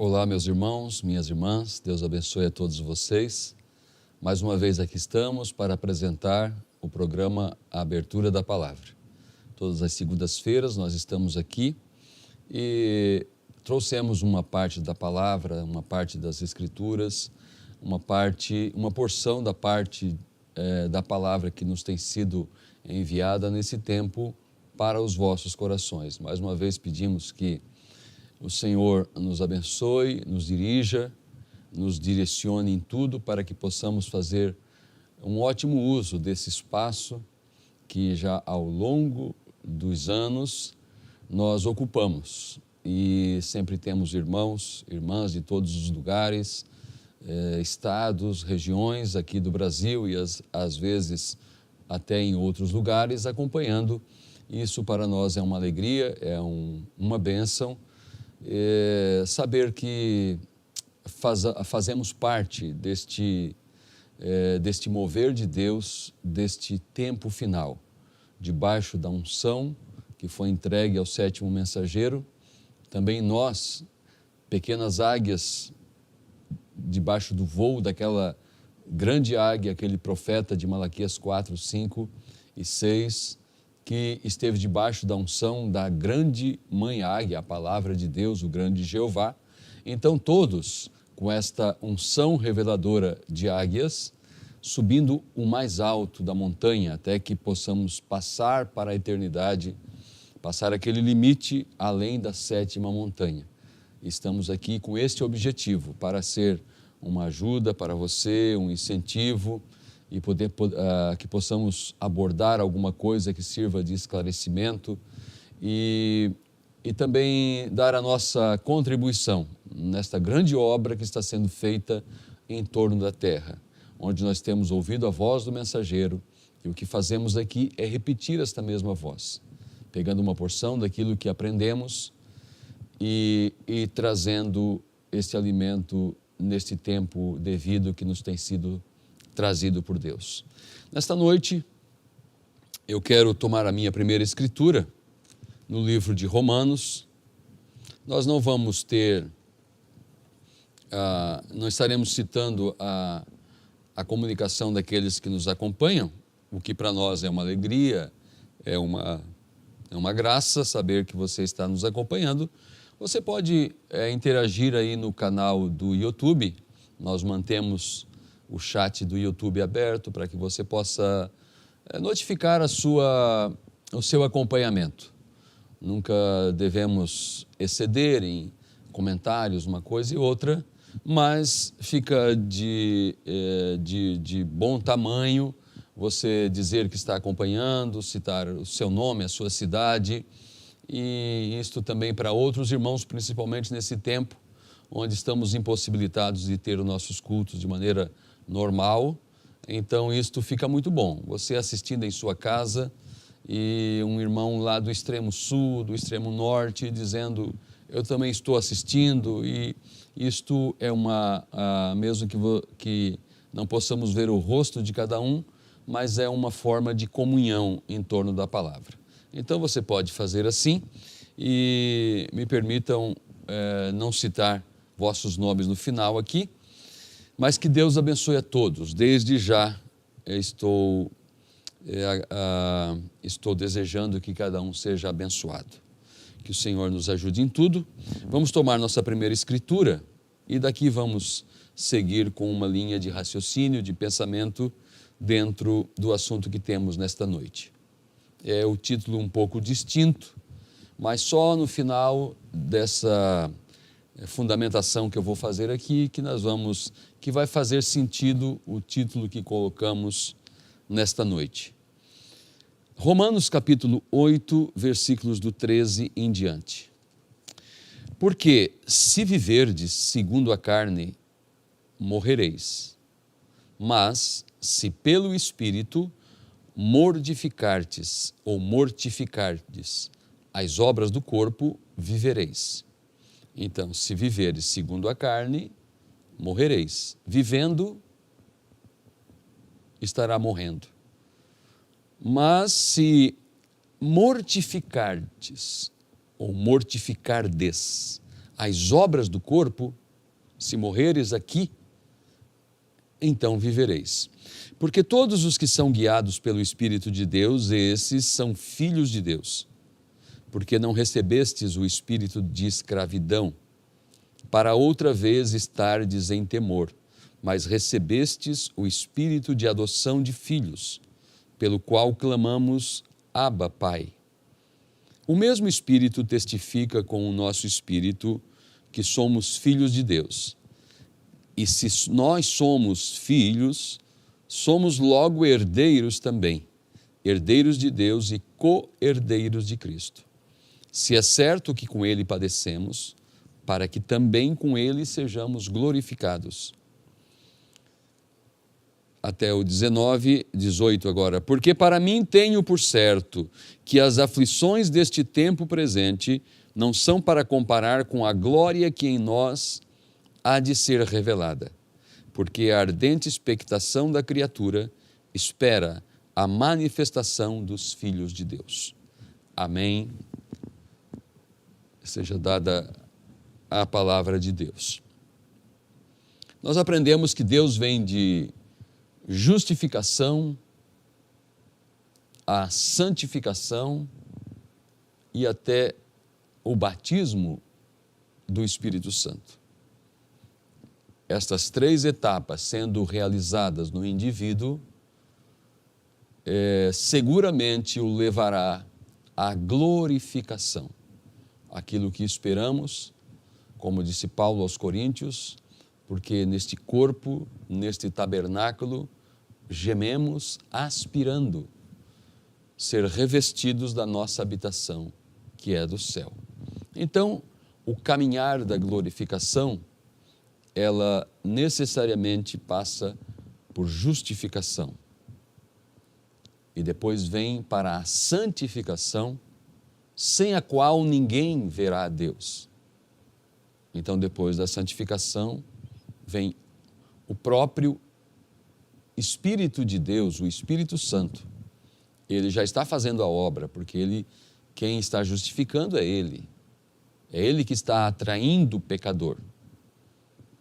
Olá, meus irmãos, minhas irmãs, Deus abençoe a todos vocês. Mais uma vez aqui estamos para apresentar o programa A Abertura da Palavra. Todas as segundas-feiras nós estamos aqui e trouxemos uma parte da palavra, uma parte das Escrituras, uma porção da parte da palavra que nos tem sido enviada nesse tempo para os vossos corações. Mais uma vez pedimos que o Senhor nos abençoe, nos dirija, nos direcione em tudo para que possamos fazer um ótimo uso desse espaço que já ao longo dos anos nós ocupamos. E sempre temos irmãos, irmãs de todos os lugares, estados, regiões aqui do Brasil e às vezes até em outros lugares acompanhando. Isso para nós é uma alegria, uma bênção. Saber que fazemos parte deste mover de Deus, deste tempo final, debaixo da unção que foi entregue ao sétimo mensageiro. Também nós, pequenas águias, debaixo do voo daquela grande águia, aquele profeta de Malaquias 4, 5 e 6, que esteve debaixo da unção da grande mãe águia, a palavra de Deus, o grande Jeová. Então todos, com esta unção reveladora de águias, subindo o mais alto da montanha, até que possamos passar para a eternidade, passar aquele limite além da sétima montanha. Estamos aqui com este objetivo, para ser uma ajuda para você, um incentivo, e que possamos abordar alguma coisa que sirva de esclarecimento e também dar a nossa contribuição nesta grande obra que está sendo feita em torno da terra, onde nós temos ouvido a voz do mensageiro e o que fazemos aqui é repetir esta mesma voz, pegando uma porção daquilo que aprendemos e trazendo este alimento neste tempo devido que nos tem sido trazido por Deus. Nesta noite, eu quero tomar a minha primeira escritura no livro de Romanos. Nós não vamos não estaremos citando a comunicação daqueles que nos acompanham, o que para nós é uma alegria, é uma graça saber que você está nos acompanhando. Você pode interagir aí no canal do YouTube, nós mantemos o chat do YouTube aberto para que você possa notificar o seu acompanhamento. Nunca devemos exceder em comentários uma coisa e outra, mas fica de bom tamanho você dizer que está acompanhando, citar o seu nome, a sua cidade, e isto também para outros irmãos, principalmente nesse tempo onde estamos impossibilitados de ter os nossos cultos de maneira normal. Então isto fica muito bom, você assistindo em sua casa e um irmão lá do extremo sul, do extremo norte, dizendo, eu também estou assistindo, e isto é mesmo que não possamos ver o rosto de cada um, mas é uma forma de comunhão em torno da palavra. Então você pode fazer assim e me permitam não citar vossos nomes no final aqui, mas que Deus abençoe a todos. Desde já estou desejando que cada um seja abençoado. Que o Senhor nos ajude em tudo. Vamos tomar nossa primeira escritura e daqui vamos seguir com uma linha de raciocínio, de pensamento dentro do assunto que temos nesta noite. É o título um pouco distinto, mas só no final dessa fundamentação que eu vou fazer aqui, que vai fazer sentido o título que colocamos nesta noite. Romanos capítulo 8, versículos do 13 em diante. Porque se viverdes segundo a carne, morrereis, mas se pelo Espírito mortificardes as obras do corpo, vivereis. Então, se viveres segundo a carne, morrereis. Vivendo, estará morrendo. Mas se mortificardes as obras do corpo, se morreres aqui, então vivereis. Porque todos os que são guiados pelo Espírito de Deus, esses são filhos de Deus. Porque não recebestes o espírito de escravidão, para outra vez estardes em temor, mas recebestes o espírito de adoção de filhos, pelo qual clamamos, Abba, Pai. O mesmo Espírito testifica com o nosso espírito que somos filhos de Deus. E se nós somos filhos, somos logo herdeiros também, herdeiros de Deus e co-herdeiros de Cristo. Se é certo que com Ele padecemos, para que também com Ele sejamos glorificados. Até o 18 agora. Porque para mim tenho por certo que as aflições deste tempo presente não são para comparar com a glória que em nós há de ser revelada. Porque a ardente expectação da criatura espera a manifestação dos filhos de Deus. Amém. Seja dada a palavra de Deus. Nós aprendemos que Deus vem de justificação a santificação e até o batismo do Espírito Santo. Estas 3 etapas sendo realizadas no indivíduo, seguramente o levará à glorificação. Aquilo que esperamos, como disse Paulo aos Coríntios, porque neste corpo, neste tabernáculo, gememos aspirando ser revestidos da nossa habitação, que é do céu. Então, o caminhar da glorificação, ela necessariamente passa por justificação. E depois vem para a santificação, sem a qual ninguém verá a Deus. Então, depois da santificação, vem o próprio Espírito de Deus, o Espírito Santo. Ele já está fazendo a obra, porque quem está justificando é Ele. É Ele que está atraindo o pecador,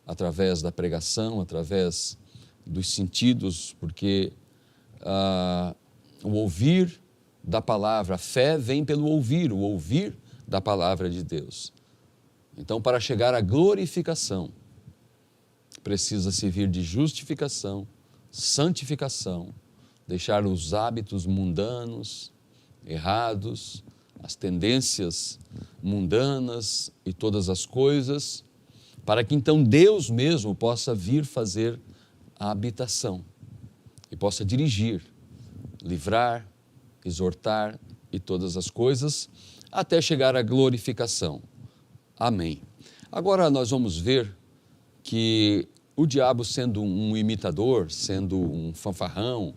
através da pregação, através dos sentidos, porque o ouvir da palavra, a fé vem pelo ouvir, o ouvir da palavra de Deus. Então, para chegar à glorificação, precisa-se vir de justificação, santificação, deixar os hábitos mundanos, errados, as tendências mundanas e todas as coisas, para que então Deus mesmo possa vir fazer a habitação e possa dirigir, livrar, exortar e todas as coisas, até chegar à glorificação. Amém. Agora nós vamos ver que o diabo, sendo um imitador, sendo um fanfarrão,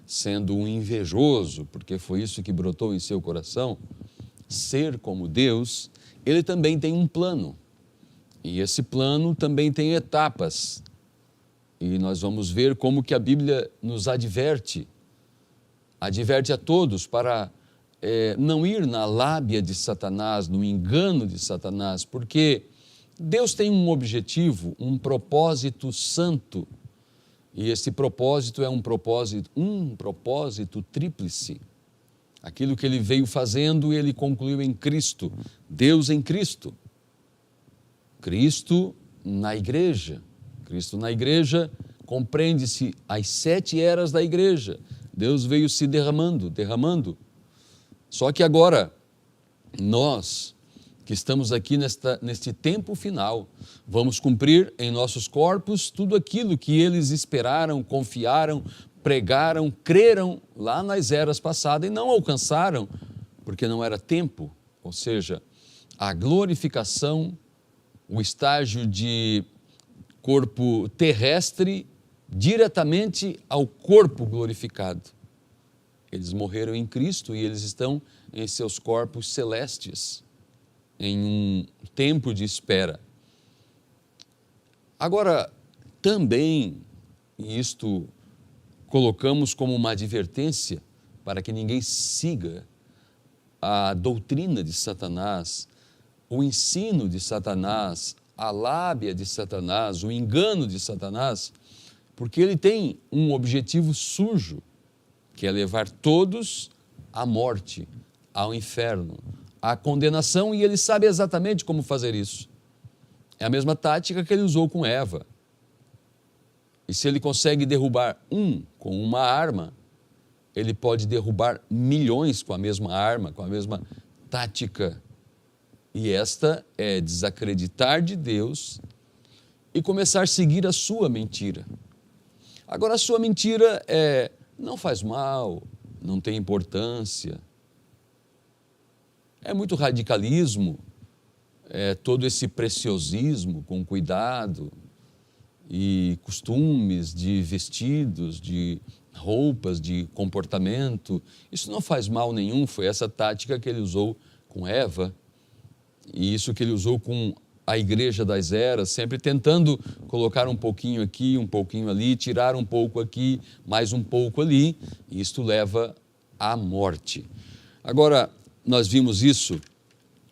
sendo um invejoso, porque foi isso que brotou em seu coração, ser como Deus, ele também tem um plano. E esse plano também tem etapas. E nós vamos ver como que a Bíblia nos adverte a todos para não ir na lábia de Satanás, no engano de Satanás, porque Deus tem um objetivo, um propósito santo, e esse propósito é um propósito tríplice. Aquilo que ele veio fazendo, ele concluiu em Cristo, Deus em Cristo. Cristo na igreja. Cristo na igreja compreende-se as 7 eras da igreja. Deus veio se derramando. Só que agora, nós que estamos aqui neste tempo final, vamos cumprir em nossos corpos tudo aquilo que eles esperaram, confiaram, pregaram, creram lá nas eras passadas e não alcançaram, porque não era tempo. Ou seja, a glorificação, o estágio de corpo terrestre diretamente ao corpo glorificado. Eles morreram em Cristo e eles estão em seus corpos celestes, em um tempo de espera. Agora, também, e isto colocamos como uma advertência para que ninguém siga a doutrina de Satanás, o ensino de Satanás, a lábia de Satanás, o engano de Satanás, porque ele tem um objetivo sujo, que é levar todos à morte, ao inferno, à condenação, e ele sabe exatamente como fazer isso. É a mesma tática que ele usou com Eva. E se ele consegue derrubar um com uma arma, ele pode derrubar milhões com a mesma arma, com a mesma tática. E esta é desacreditar de Deus e começar a seguir a sua mentira. Agora, a sua mentira não faz mal, não tem importância. É muito radicalismo, todo esse preciosismo com cuidado e costumes de vestidos, de roupas, de comportamento. Isso não faz mal nenhum, foi essa tática que ele usou com Eva e isso que ele usou com a igreja das eras, sempre tentando colocar um pouquinho aqui, um pouquinho ali, tirar um pouco aqui, mais um pouco ali, e isto leva à morte. Agora, nós vimos isso,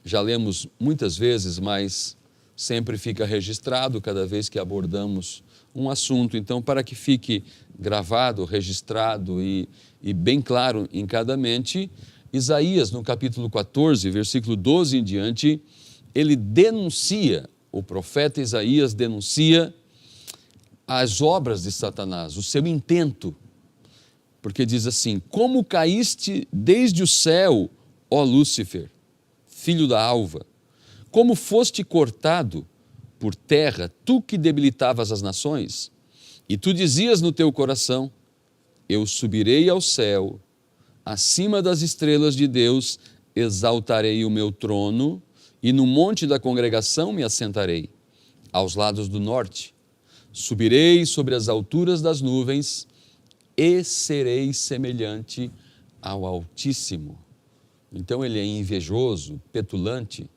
já lemos muitas vezes, mas sempre fica registrado cada vez que abordamos um assunto. Então, para que fique gravado, registrado e bem claro em cada mente, Isaías, no capítulo 14, versículo 12 em diante, ele denuncia, o profeta Isaías denuncia as obras de Satanás, o seu intento, porque diz assim: como caíste desde o céu, ó Lúcifer, filho da alva, como foste cortado por terra, tu que debilitavas as nações, e tu dizias no teu coração: eu subirei ao céu, acima das estrelas de Deus exaltarei o meu trono, e no monte da congregação me assentarei, aos lados do norte. Subirei sobre as alturas das nuvens e serei semelhante ao Altíssimo. Então ele é invejoso, petulante,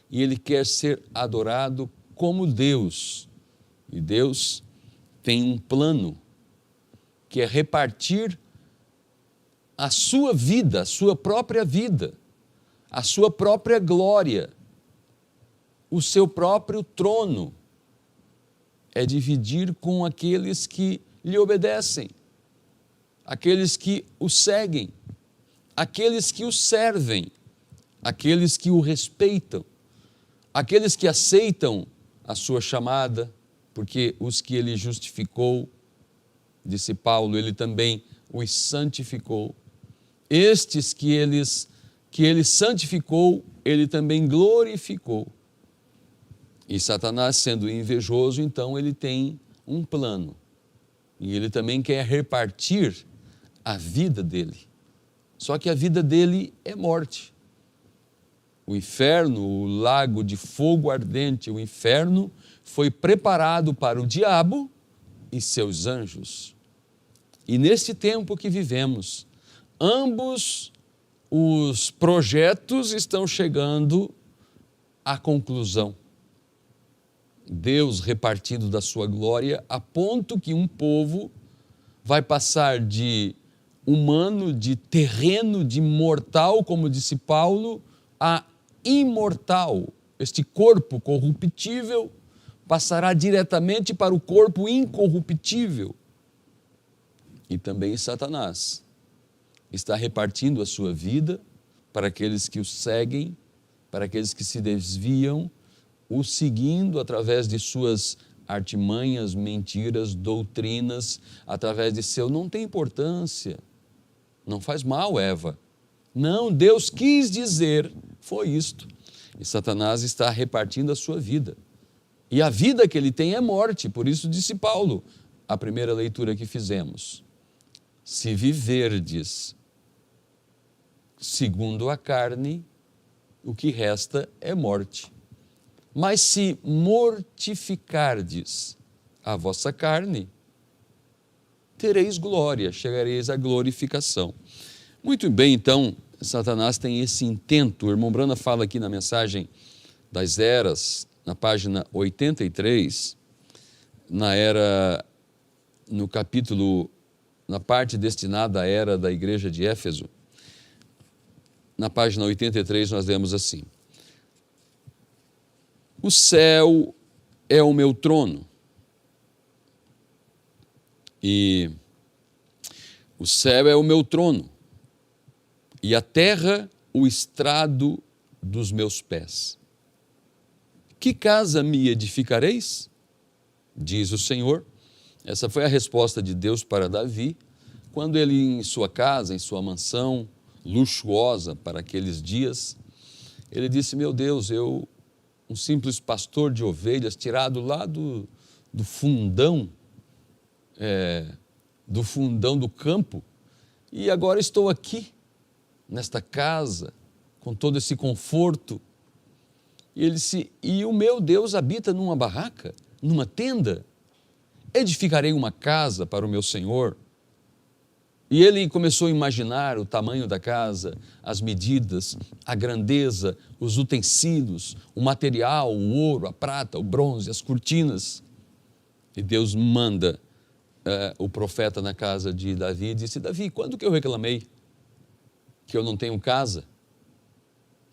e ele quer ser adorado como Deus. E Deus tem um plano, que é repartir a sua vida, a sua própria vida, a sua própria glória, o seu próprio trono, é dividir com aqueles que lhe obedecem, aqueles que o seguem, aqueles que o servem, aqueles que o respeitam, aqueles que aceitam a sua chamada, porque os que ele justificou, disse Paulo, ele também os santificou. Estes que ele santificou, ele também glorificou. E Satanás, sendo invejoso, então ele tem um plano. E ele também quer repartir a vida dele. Só que a vida dele é morte. O inferno, o lago de fogo ardente, o inferno foi preparado para o diabo e seus anjos. E neste tempo que vivemos, ambos os projetos estão chegando à conclusão. Deus repartindo da sua glória, a ponto que um povo vai passar de humano, de terreno, de mortal, como disse Paulo, a imortal. Este corpo corruptível passará diretamente para o corpo incorruptível. E também Satanás está repartindo a sua vida para aqueles que o seguem, para aqueles que se desviam, o seguindo através de suas artimanhas, mentiras, doutrinas, através de seu... Não tem importância, não faz mal, Eva. Não, Deus quis dizer, foi isto. E Satanás está repartindo a sua vida. E a vida que ele tem é morte, por isso disse Paulo, a primeira leitura que fizemos. Se viverdes segundo a carne, o que resta é morte. Mas se mortificardes a vossa carne, tereis glória, chegareis à glorificação. Muito bem, então, Satanás tem esse intento. O irmão Brana fala aqui na mensagem das eras, na página 83, no capítulo, na parte destinada à era da igreja de Éfeso, na página 83 nós lemos assim: O céu é o meu trono. E o céu é o meu trono, e a terra o estrado dos meus pés. Que casa me edificareis? Diz o Senhor. Essa foi a resposta de Deus para Davi, quando ele, em sua casa, em sua mansão, luxuosa para aqueles dias, ele disse: meu Deus, eu, um simples pastor de ovelhas, tirado lá do fundão, do campo, e agora estou aqui, nesta casa, com todo esse conforto. E ele disse: e o meu Deus habita numa barraca, numa tenda? Edificarei uma casa para o meu Senhor. E ele começou a imaginar o tamanho da casa, as medidas, a grandeza, os utensílios, o material, o ouro, a prata, o bronze, as cortinas. E Deus manda o profeta na casa de Davi e disse: Davi, quando que eu reclamei que eu não tenho casa?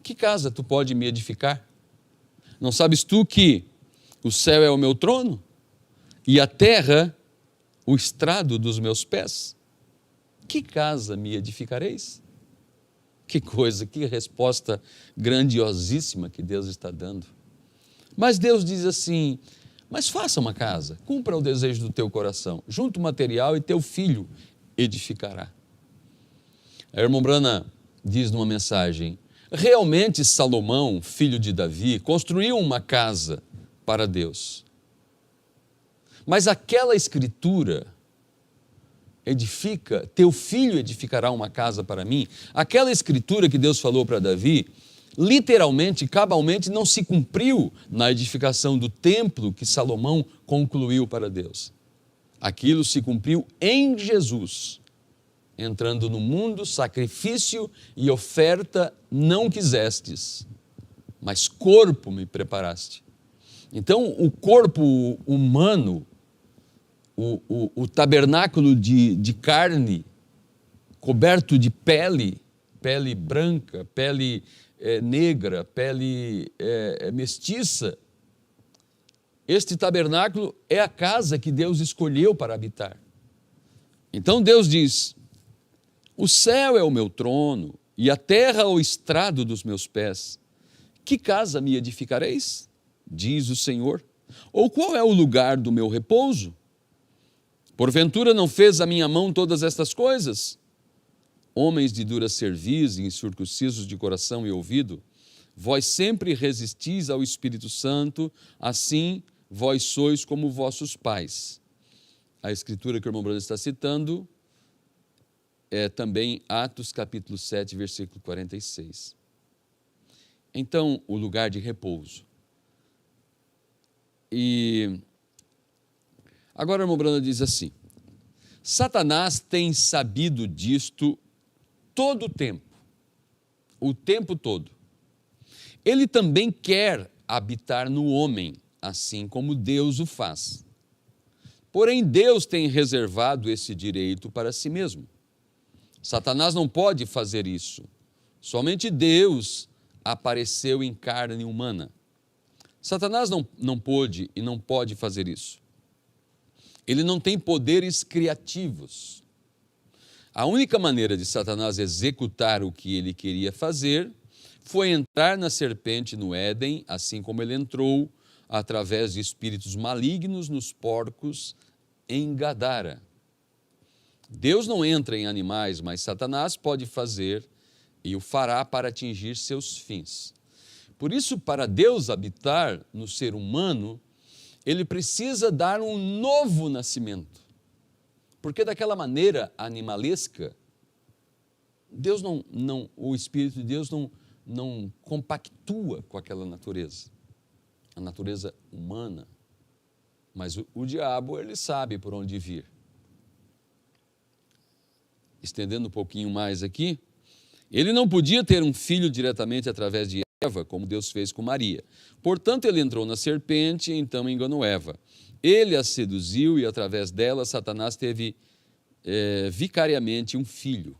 Que casa tu pode me edificar? Não sabes tu que o céu é o meu trono e a terra o estrado dos meus pés? Que casa me edificareis? Que coisa, que resposta grandiosíssima que Deus está dando. Mas Deus diz assim: mas faça uma casa, cumpra o desejo do teu coração, junta o material e teu filho edificará. A irmã Brana diz numa mensagem: realmente Salomão, filho de Davi, construiu uma casa para Deus. Mas aquela escritura edifica, teu filho edificará uma casa para mim. Aquela escritura que Deus falou para Davi, literalmente, cabalmente, não se cumpriu na edificação do templo que Salomão concluiu para Deus. Aquilo se cumpriu em Jesus. Entrando no mundo, sacrifício e oferta não quisestes, mas corpo me preparaste. Então, o corpo humano, o tabernáculo de carne, coberto de pele branca, pele negra, pele mestiça, este tabernáculo é a casa que Deus escolheu para habitar. Então Deus diz: o céu é o meu trono e a terra o estrado dos meus pés. Que casa me edificareis? Diz o Senhor. Ou qual é o lugar do meu repouso? Porventura não fez a minha mão todas estas coisas? Homens de dura cerviz e incircuncisos de coração e ouvido, vós sempre resistis ao Espírito Santo, assim vós sois como vossos pais. A escritura que o irmão Brando está citando é também Atos capítulo 7, versículo 46. Então, o lugar de repouso. E agora o irmão Brando diz assim: Satanás tem sabido disto todo o tempo todo. Ele também quer habitar no homem, assim como Deus o faz. Porém, Deus tem reservado esse direito para si mesmo. Satanás não pode fazer isso. Somente Deus apareceu em carne humana. Satanás não pôde e não pode fazer isso. Ele não tem poderes criativos. A única maneira de Satanás executar o que ele queria fazer foi entrar na serpente no Éden, assim como ele entrou através de espíritos malignos nos porcos em Gadara. Deus não entra em animais, mas Satanás pode fazer e o fará para atingir seus fins. Por isso, para Deus habitar no ser humano, ele precisa dar um novo nascimento. Porque daquela maneira animalesca, Deus o Espírito de Deus não compactua com aquela natureza, a natureza humana. Mas o diabo, ele sabe por onde vir. Estendendo um pouquinho mais aqui, ele não podia ter um filho diretamente através de Eva, como Deus fez com Maria. Portanto, ele entrou na serpente e então enganou Eva. Ele a seduziu e através dela Satanás teve vicariamente um filho.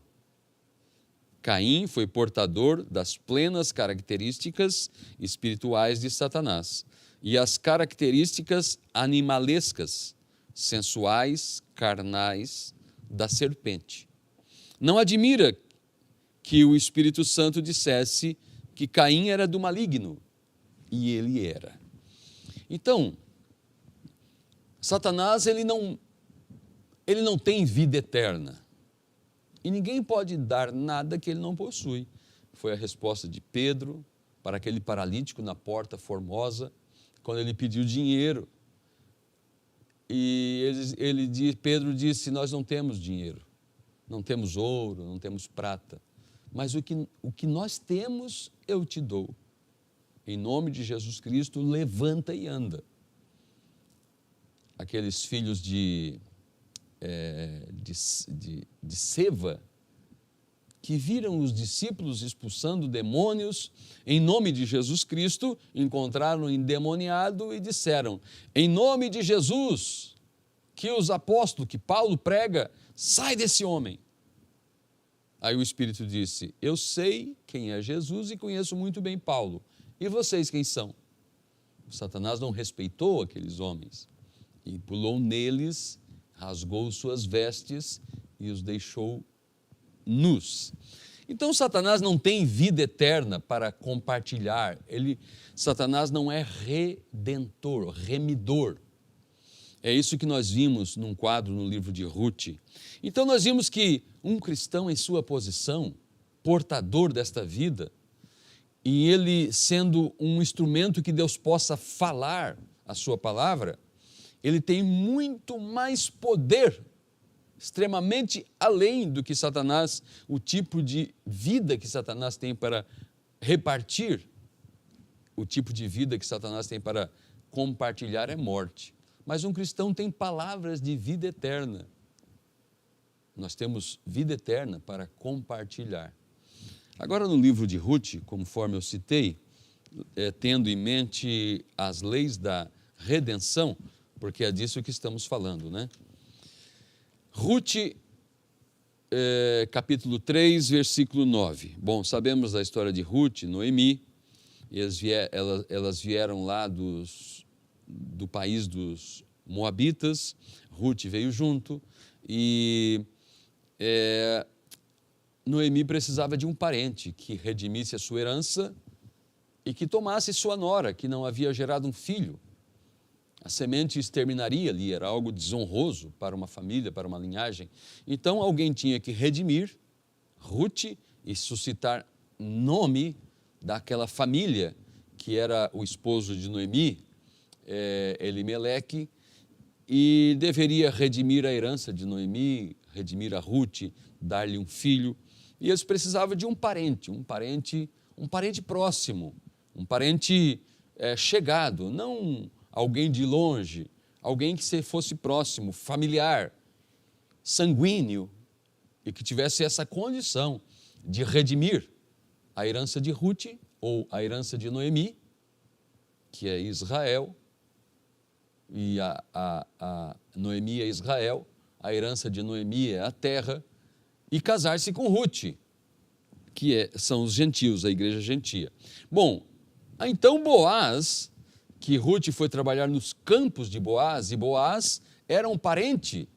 Caim foi portador das plenas características espirituais de Satanás. e as características animalescas, sensuais, carnais da serpente. Não admira que o Espírito Santo dissesse que Caim era do maligno, e ele era. Então, Satanás, ele não tem vida eterna, e ninguém pode dar nada que ele não possui. Foi a resposta de Pedro para aquele paralítico na porta formosa, quando ele pediu dinheiro. E Pedro disse: nós não temos dinheiro, não temos ouro, não temos prata, mas o que nós temos eu te dou. Em nome de Jesus Cristo, levanta e anda. Aqueles filhos de Seva, que viram os discípulos expulsando demônios em nome de Jesus Cristo, encontraram um endemoniado e disseram: em nome de Jesus, que os apóstolos, que Paulo prega, sai desse homem. Aí o Espírito disse: eu sei quem é Jesus e conheço muito bem Paulo. E vocês quem são? Satanás não respeitou aqueles homens e pulou neles, rasgou suas vestes e os deixou nus. Então Satanás não tem vida eterna para compartilhar. Satanás não é redentor, remidor. É isso que nós vimos num quadro no livro de Ruth. Então nós vimos que um cristão em sua posição, portador desta vida, e ele sendo um instrumento que Deus possa falar a sua palavra, ele tem muito mais poder, extremamente além do que Satanás, o tipo de vida que Satanás tem para repartir, o tipo de vida que Satanás tem para compartilhar é morte. Mas um cristão tem palavras de vida eterna. Nós temos vida eterna para compartilhar. Agora, no livro de Ruth, conforme eu citei, tendo em mente as leis da redenção, porque é disso que estamos falando, né? Ruth, capítulo 3, versículo 9. Bom, sabemos da história de Ruth, Noemi, e elas vieram lá do país dos Moabitas. Ruth veio junto e Noemi precisava de um parente que redimisse a sua herança e que tomasse sua nora, que não havia gerado um filho. A semente exterminaria ali, era algo desonroso para uma família, para uma linhagem. Então alguém tinha que redimir Ruth e suscitar nome daquela família que era o esposo de Noemi, Elimeleque, e deveria redimir a herança de Noemi, redimir a Ruth, dar-lhe um filho. E eles precisavam de um parente próximo, um parente chegado, não alguém de longe, alguém que fosse próximo, familiar, sanguíneo, e que tivesse essa condição de redimir a herança de Ruth, ou a herança de Noemi, que é Israel, e a Noemi é Israel, a herança de Noemi é a terra, e casar-se com Ruth, que são os gentios, a igreja gentia. Bom, então Boaz, que Ruth foi trabalhar nos campos de Boaz, e Boaz era um parente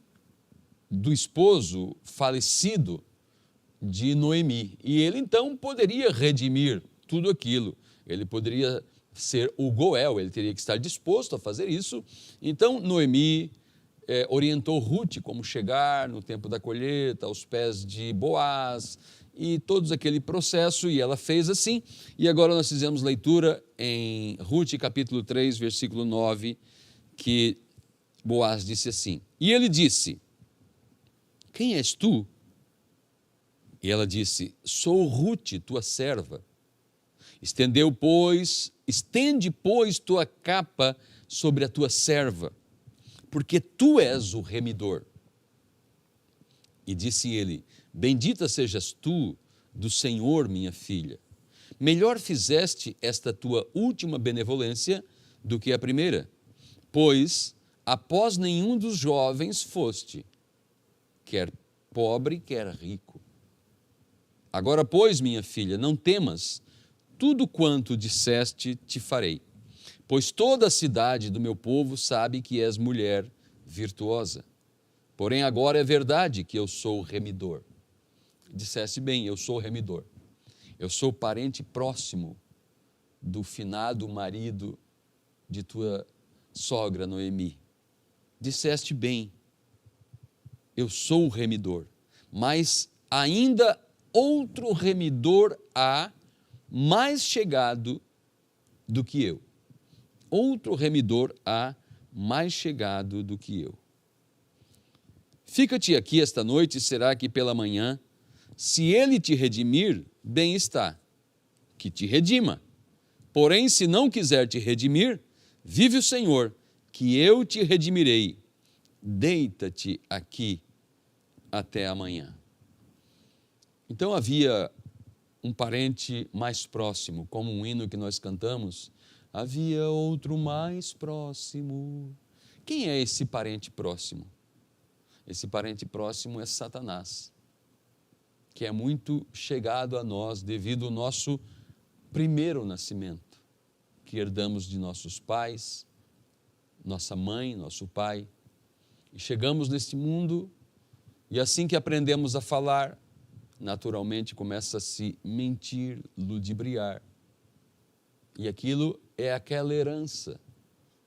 do esposo falecido de Noemi, e ele então poderia redimir tudo aquilo, ele poderia ser o Goel, ele teria que estar disposto a fazer isso. Então Noemi orientou Ruth como chegar no tempo da colheita, aos pés de Boaz, e todo aquele processo, e ela fez assim. E agora nós fizemos leitura em Ruth, capítulo 3, versículo 9, que Boaz disse assim: e ele disse: quem és tu? E ela disse: sou Ruth, tua serva. Estende, pois, tua capa sobre a tua serva, porque tu és o remidor. E disse ele: bendita sejas tu do Senhor, minha filha. Melhor fizeste esta tua última benevolência do que a primeira, pois após nenhum dos jovens foste, quer pobre, quer rico. Agora, pois, minha filha, não temas, tudo quanto disseste te farei. pois toda a cidade do meu povo sabe que és mulher virtuosa. Porém, agora é verdade que eu sou remidor. Disseste bem, eu sou remidor. Eu sou parente próximo do finado marido de tua sogra Noemi. Disseste bem, eu sou o remidor, mas ainda outro remidor há mais chegado do que eu. Outro remidor há mais chegado do que eu. Fica-te aqui esta noite, será que pela manhã, se ele te redimir, bem está, que te redima. Porém, se não quiser te redimir, vive o Senhor, que eu te redimirei. Deita-te aqui até amanhã. Então havia um parente mais próximo, como um hino que nós cantamos, havia outro mais próximo. Quem é esse parente próximo? Esse parente próximo é Satanás, que é muito chegado a nós devido ao nosso primeiro nascimento, que herdamos de nossos pais, nossa mãe, nosso pai, e chegamos neste mundo e assim que aprendemos a falar, naturalmente começa a se mentir, ludibriar. E aquilo é aquela herança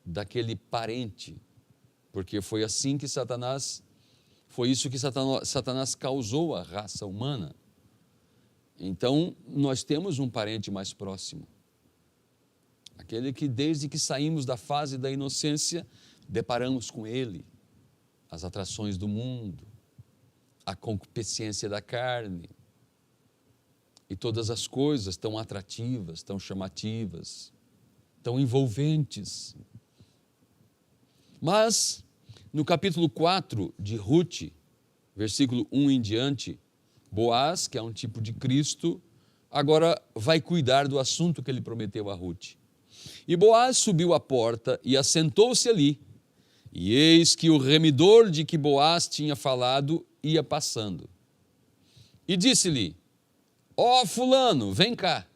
daquele parente, porque foi assim que foi isso que Satanás causou à raça humana. Então, nós temos um parente mais próximo. Aquele que desde que saímos da fase da inocência, deparamos com ele, as atrações do mundo, a concupiscência da carne, e todas as coisas tão atrativas, tão chamativas, tão envolventes. Mas, no capítulo 4 de Rute, versículo 1 em diante, Boaz, que é um tipo de Cristo, agora vai cuidar do assunto que ele prometeu a Rute. E Boaz subiu à porta e assentou-se ali, e eis que o remidor de que Boaz tinha falado ia passando. E disse-lhe, ó fulano, vem cá,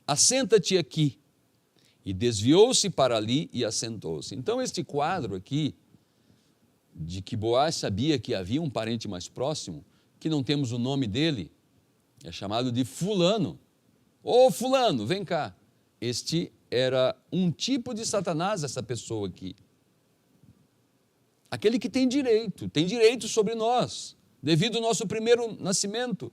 assenta-te aqui. E desviou-se para ali e assentou-se. Então este quadro aqui, de que Boaz sabia que havia um parente mais próximo, que não temos o nome dele, é chamado de fulano. Ô fulano, vem cá. Este era um tipo de Satanás, essa pessoa aqui. Aquele que tem direito sobre nós, devido ao nosso primeiro nascimento.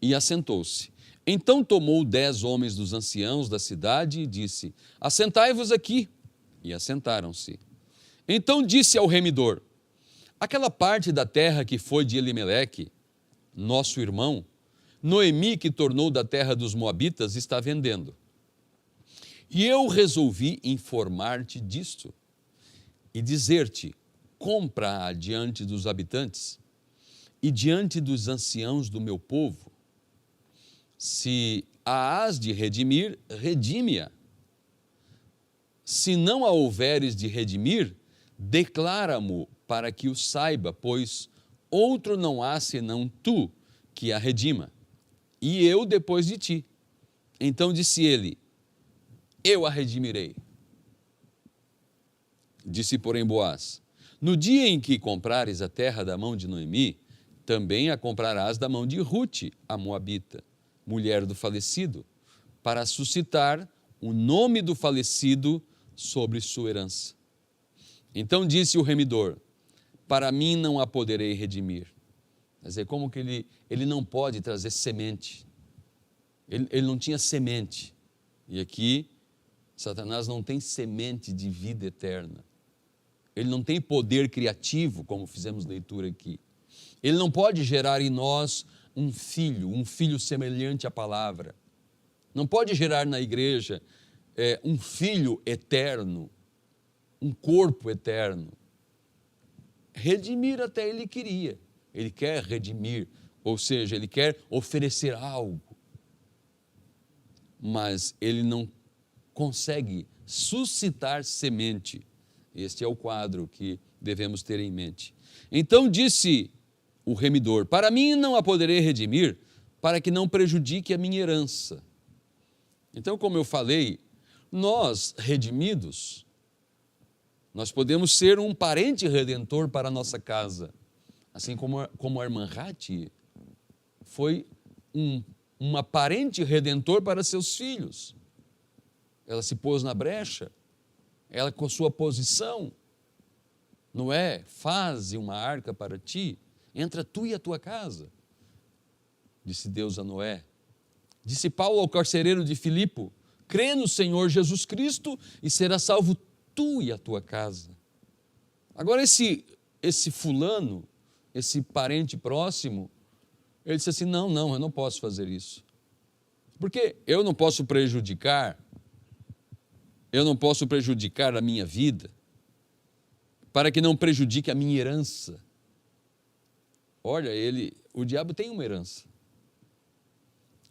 E assentou-se. Então tomou 10 homens dos anciãos da cidade e disse, assentai-vos aqui. E assentaram-se. Então disse ao remidor, aquela parte da terra que foi de Elimeleque, nosso irmão, Noemi, que tornou da terra dos Moabitas, está vendendo. E eu resolvi informar-te disto e dizer-te, compra-a diante dos habitantes e diante dos anciãos do meu povo. Se a hás de redimir, redime-a. Se não a houveres de redimir, declara-mo para que o saiba, pois outro não há senão tu que a redima, e eu depois de ti. Então disse ele, eu a redimirei. Disse, porém, Boaz, no dia em que comprares a terra da mão de Noemi, também a comprarás da mão de Rute, a Moabita, mulher do falecido, para suscitar o nome do falecido sobre sua herança. Então disse o remidor, para mim não a poderei redimir. Quer dizer, como que ele não pode trazer semente? Ele não tinha semente. E aqui, Satanás não tem semente de vida eterna. Ele não tem poder criativo, como fizemos leitura aqui. Ele não pode gerar em nós um filho semelhante à palavra. Não pode gerar na igreja um filho eterno, um corpo eterno. Redimir até ele queria. Ele quer redimir, ou seja, ele quer oferecer algo. Mas ele não consegue suscitar semente. Este é o quadro que devemos ter em mente. Então disse o remidor, para mim não a poderei redimir, para que não prejudique a minha herança. Então, como eu falei, nós, redimidos, nós podemos ser um parente redentor para a nossa casa, assim como a irmã Rati foi uma parente redentor para seus filhos. Ela se pôs na brecha, ela com sua posição, Noé, faze uma arca para ti, entra tu e a tua casa, disse Deus a Noé. Disse Paulo ao carcereiro de Filipe, crê no Senhor Jesus Cristo e será salvo tu e a tua casa. Agora esse fulano, esse parente próximo, ele disse assim, não, eu não posso fazer isso. Porque eu não posso prejudicar a minha vida, para que não prejudique a minha herança. Olha, o diabo tem uma herança.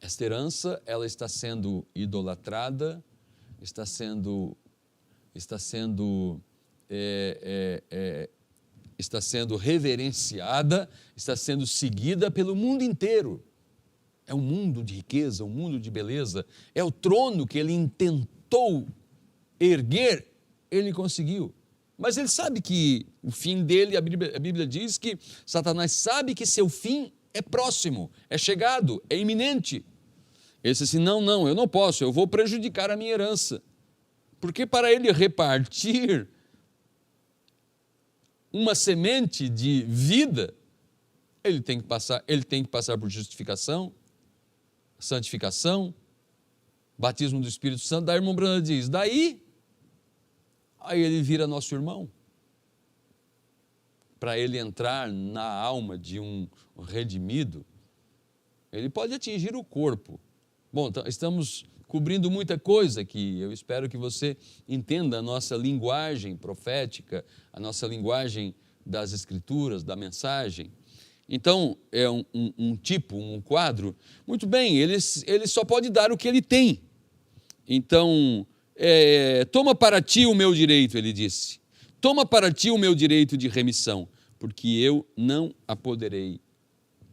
Esta herança, ela está sendo idolatrada, está sendo reverenciada, está sendo seguida pelo mundo inteiro. É um mundo de riqueza, um mundo de beleza, é o trono que ele intentou erguer, ele conseguiu. Mas ele sabe que o fim dele, a Bíblia diz que Satanás sabe que seu fim é próximo, é chegado, é iminente. Ele disse assim, não, eu não posso, eu vou prejudicar a minha herança. Porque para ele repartir uma semente de vida, ele tem que passar por justificação, santificação, batismo do Espírito Santo. Daí a irmã Bruna diz, aí ele vira nosso irmão. Para ele entrar na alma de um redimido, ele pode atingir o corpo. Bom, estamos cobrindo muita coisa aqui, eu espero que você entenda a nossa linguagem profética, a nossa linguagem das Escrituras, da mensagem. Então, é um quadro, muito bem, ele só pode dar o que ele tem. Então, toma para ti o meu direito, ele disse, toma para ti o meu direito de remissão, porque eu não a poderei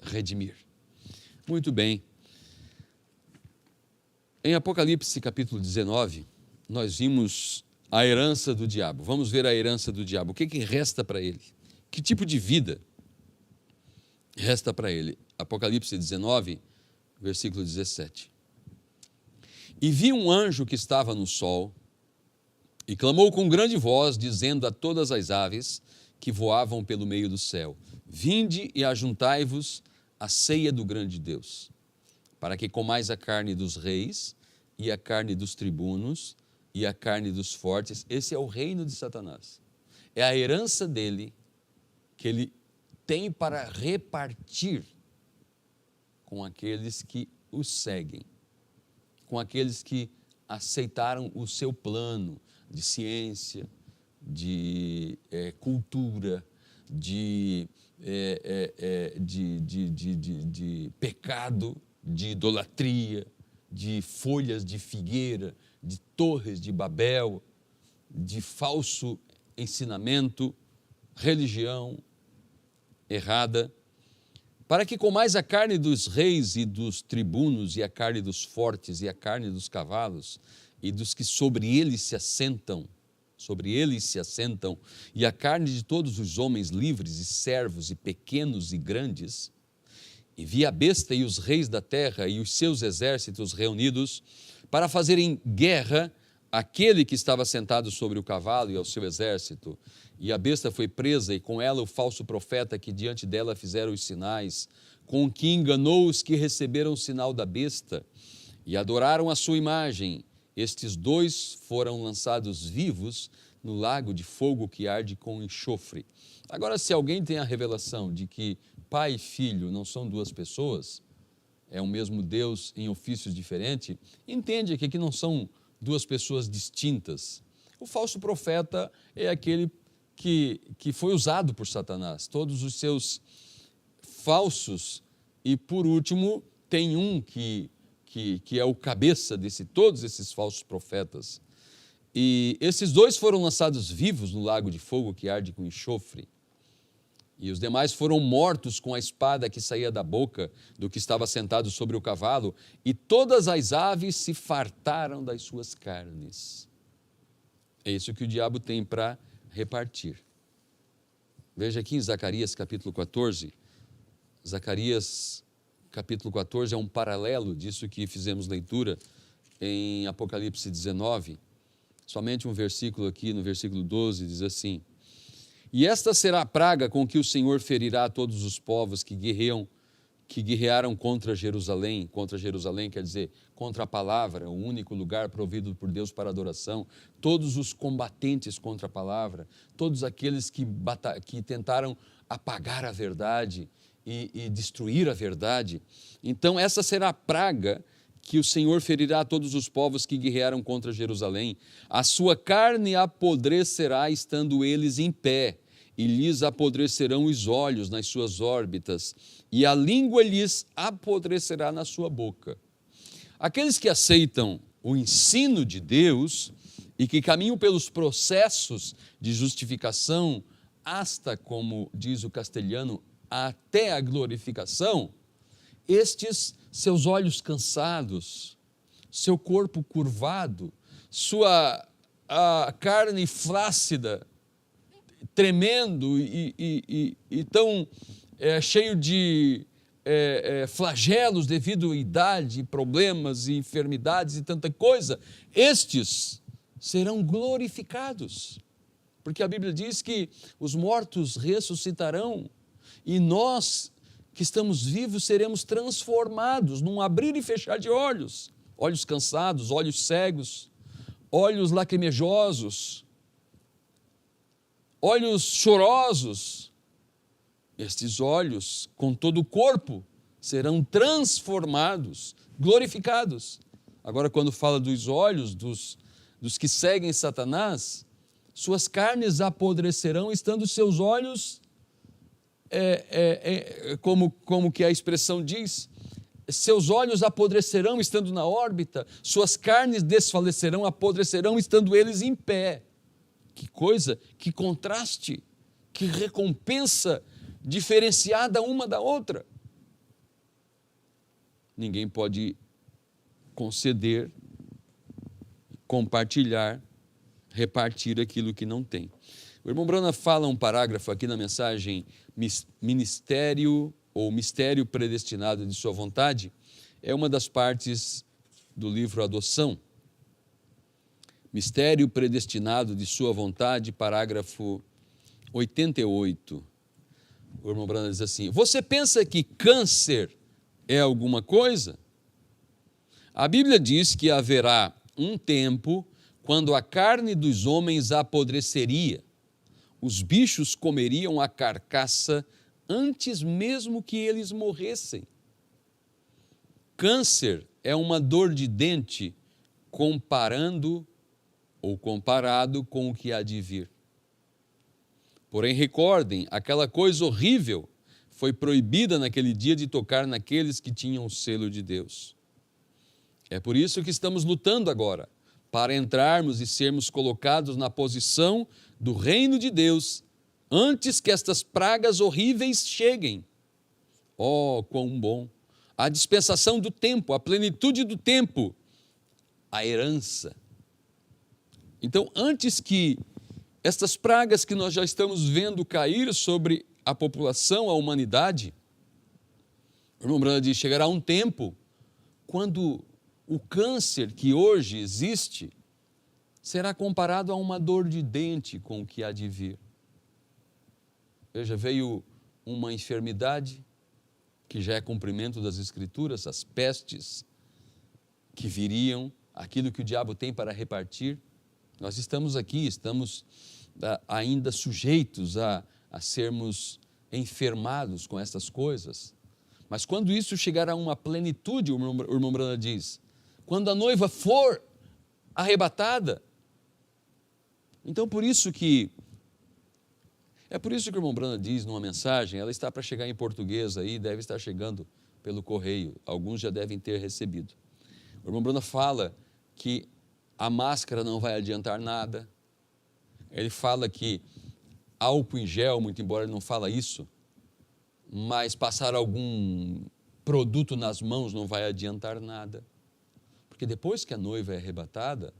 redimir. Muito bem. Em Apocalipse capítulo 19, nós vimos a herança do diabo. Vamos ver a herança do diabo. O que resta para ele? Que tipo de vida resta para ele? Apocalipse 19, versículo 17. E vi um anjo que estava no sol e clamou com grande voz, dizendo a todas as aves que voavam pelo meio do céu, vinde e ajuntai-vos à ceia do grande Deus, para que comais a carne dos reis e a carne dos tribunos e a carne dos fortes. Esse é o reino de Satanás. É a herança dele que ele tem para repartir com aqueles que o seguem, com aqueles que aceitaram o seu plano de ciência, de cultura, de pecado, de idolatria, de folhas de figueira, de torres de Babel, de falso ensinamento, religião errada, para que comais a carne dos reis e dos tribunos, e a carne dos fortes, e a carne dos cavalos, e dos que sobre eles se assentam, e a carne de todos os homens livres e servos, e pequenos e grandes. E vi a besta e os reis da terra e os seus exércitos reunidos para fazerem guerra àquele que estava sentado sobre o cavalo e ao seu exército. E a besta foi presa, e com ela o falso profeta que diante dela fizeram os sinais, com que enganou os que receberam o sinal da besta e adoraram a sua imagem. Estes dois foram lançados vivos no lago de fogo que arde com enxofre. Agora, se alguém tem a revelação de que Pai e Filho não são duas pessoas, é o mesmo Deus em ofícios diferentes, entende que aqui não são duas pessoas distintas. O falso profeta é aquele que foi usado por Satanás, todos os seus falsos, e por último tem um que é o cabeça de todos esses falsos profetas. E esses dois foram lançados vivos no lago de fogo que arde com enxofre. E os demais foram mortos com a espada que saía da boca do que estava sentado sobre o cavalo, e todas as aves se fartaram das suas carnes. É isso que o diabo tem para repartir. Veja aqui em Zacarias capítulo 14. Zacarias capítulo 14 é um paralelo disso que fizemos leitura em Apocalipse 19. Somente um versículo aqui, no versículo 12, diz assim: e esta será a praga com que o Senhor ferirá a todos os povos que guerrearam contra Jerusalém quer dizer, contra a palavra, o único lugar provido por Deus para adoração, todos os combatentes contra a palavra, todos aqueles que tentaram apagar a verdade e destruir a verdade. Então essa será a praga que o Senhor ferirá a todos os povos que guerrearam contra Jerusalém. A sua carne apodrecerá estando eles em pé, e lhes apodrecerão os olhos nas suas órbitas, e a língua lhes apodrecerá na sua boca. Aqueles que aceitam o ensino de Deus e que caminham pelos processos de justificação hasta, como diz o castelhano, até a glorificação, estes, seus olhos cansados, seu corpo curvado, sua carne flácida, tremendo e tão cheio de flagelos devido à idade, problemas e enfermidades e tanta coisa, estes serão glorificados, porque a Bíblia diz que os mortos ressuscitarão e nós que estamos vivos seremos transformados num abrir e fechar de olhos, olhos cansados, olhos cegos, olhos lacrimejosos, olhos chorosos. Estes olhos, com todo o corpo, serão transformados, glorificados. Agora, quando fala dos olhos dos que seguem Satanás, suas carnes apodrecerão, estando seus olhos, como que a expressão diz, seus olhos apodrecerão estando na órbita, suas carnes desfalecerão, apodrecerão estando eles em pé. Que coisa, que contraste, que recompensa diferenciada uma da outra. Ninguém pode conceder, compartilhar, repartir aquilo que não tem. O irmão Brana fala um parágrafo aqui na mensagem Ministério ou Mistério Predestinado de Sua Vontade, é uma das partes do livro Adoção. Mistério Predestinado de Sua Vontade, parágrafo 88. O irmão Brana diz assim: você pensa que câncer é alguma coisa? A Bíblia diz que haverá um tempo quando a carne dos homens apodreceria, os bichos comeriam a carcaça antes mesmo que eles morressem. Câncer é uma dor de dente comparado com o que há de vir. Porém, recordem, aquela coisa horrível foi proibida naquele dia de tocar naqueles que tinham o selo de Deus. É por isso que estamos lutando agora, para entrarmos e sermos colocados na posição do reino de Deus, antes que estas pragas horríveis cheguem. Oh, quão bom! A dispensação do tempo, a plenitude do tempo, a herança. Então, antes que estas pragas que nós já estamos vendo cair sobre a população, a humanidade, o irmão Brana diz, chegará um tempo quando o câncer que hoje existe será comparado a uma dor de dente com o que há de vir. Veja, veio uma enfermidade que já é cumprimento das Escrituras, as pestes que viriam, aquilo que o diabo tem para repartir. Nós estamos aqui, estamos ainda sujeitos a sermos enfermados com essas coisas. Mas quando isso chegar a uma plenitude, o irmão Brana diz, quando a noiva for arrebatada, então por isso que o irmão Brana diz numa mensagem, ela está para chegar em português aí, deve estar chegando pelo correio, alguns já devem ter recebido. O irmão Brana fala que a máscara não vai adiantar nada, ele fala que álcool em gel, muito embora ele não fala isso, mas passar algum produto nas mãos não vai adiantar nada. Porque depois que a noiva é arrebatada,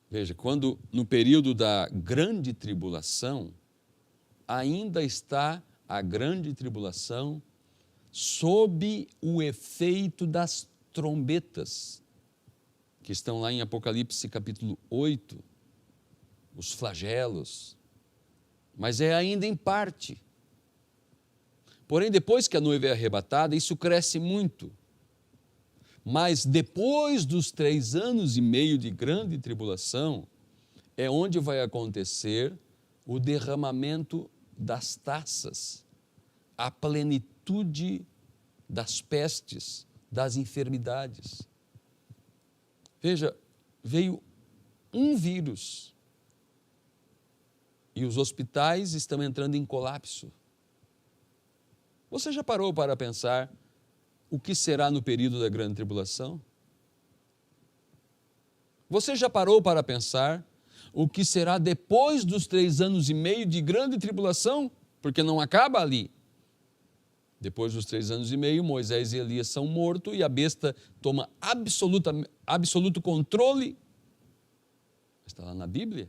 veja, quando no período da grande tribulação, ainda está a grande tribulação sob o efeito das trombetas, que estão lá em Apocalipse capítulo 8, os flagelos, mas é ainda em parte. Porém, depois que a noiva é arrebatada, isso cresce muito. Mas depois dos 3 anos e meio de grande tribulação, é onde vai acontecer o derramamento das taças, a plenitude das pestes, das enfermidades. Veja, veio um vírus e os hospitais estão entrando em colapso. Você já parou para pensar o que será no período da grande tribulação? Você já parou para pensar o que será depois dos 3 anos e meio de grande tribulação? Porque não acaba ali. Depois dos 3 anos e meio, Moisés e Elias são mortos e a besta toma absoluto controle. Está lá na Bíblia.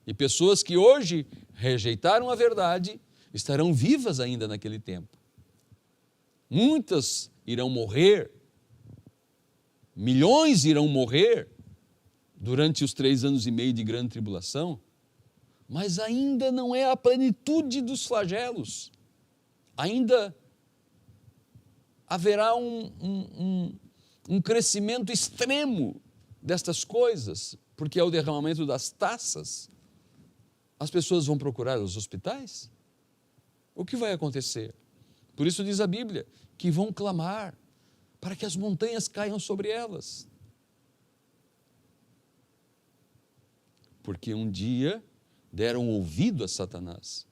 E pessoas que hoje rejeitaram a verdade estarão vivas ainda naquele tempo. Muitas irão morrer, milhões irão morrer durante os 3 anos e meio de grande tribulação, mas ainda não é a plenitude dos flagelos. Ainda haverá um crescimento extremo destas coisas, porque é o derramamento das taças. As pessoas vão procurar os hospitais? O que vai acontecer? Por isso diz a Bíblia, que vão clamar para que as montanhas caiam sobre elas. Porque um dia deram ouvido a Satanás.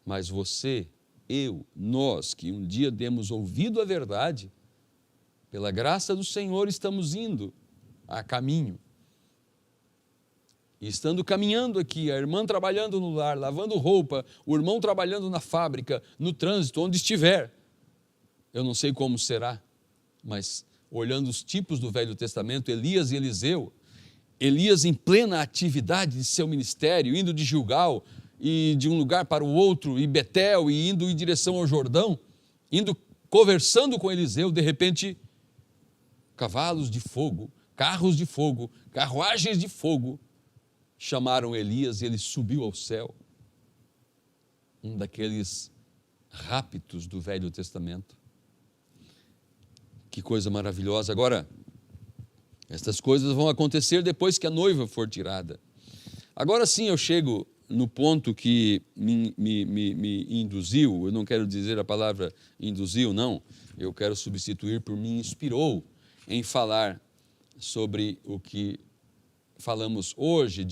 Mas você, eu, nós, que um dia demos ouvido à verdade, pela graça do Senhor estamos indo a caminho. E estando caminhando aqui, a irmã trabalhando no lar, lavando roupa, o irmão trabalhando na fábrica, no trânsito, onde estiver, eu não sei como será, mas olhando os tipos do Velho Testamento, Elias e Eliseu, Elias em plena atividade de seu ministério, indo de Gilgal e de um lugar para o outro, e Betel, e indo em direção ao Jordão, indo conversando com Eliseu, de repente, cavalos de fogo, carros de fogo, carruagens de fogo, chamaram Elias e ele subiu ao céu. Um daqueles raptos do Velho Testamento. Que coisa maravilhosa. Agora, estas coisas vão acontecer depois que a noiva for tirada. Agora sim eu chego no ponto que me induziu, eu não quero dizer a palavra induziu, não, eu quero substituir por me inspirou em falar sobre o que falamos hoje,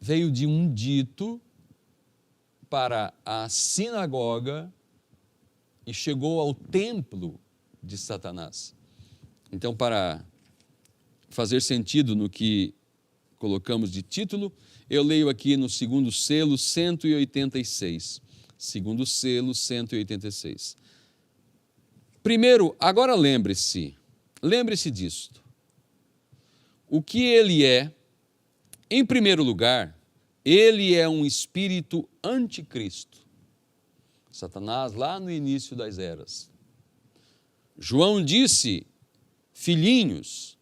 veio de um dito para a sinagoga e chegou ao templo de Satanás. Então, para fazer sentido no que colocamos de título, eu leio aqui no segundo selo 186. Segundo selo 186. Primeiro, agora lembre-se disto. O que ele é, em primeiro lugar, ele é um espírito anticristo. Satanás lá no início das eras. João disse, filhinhos,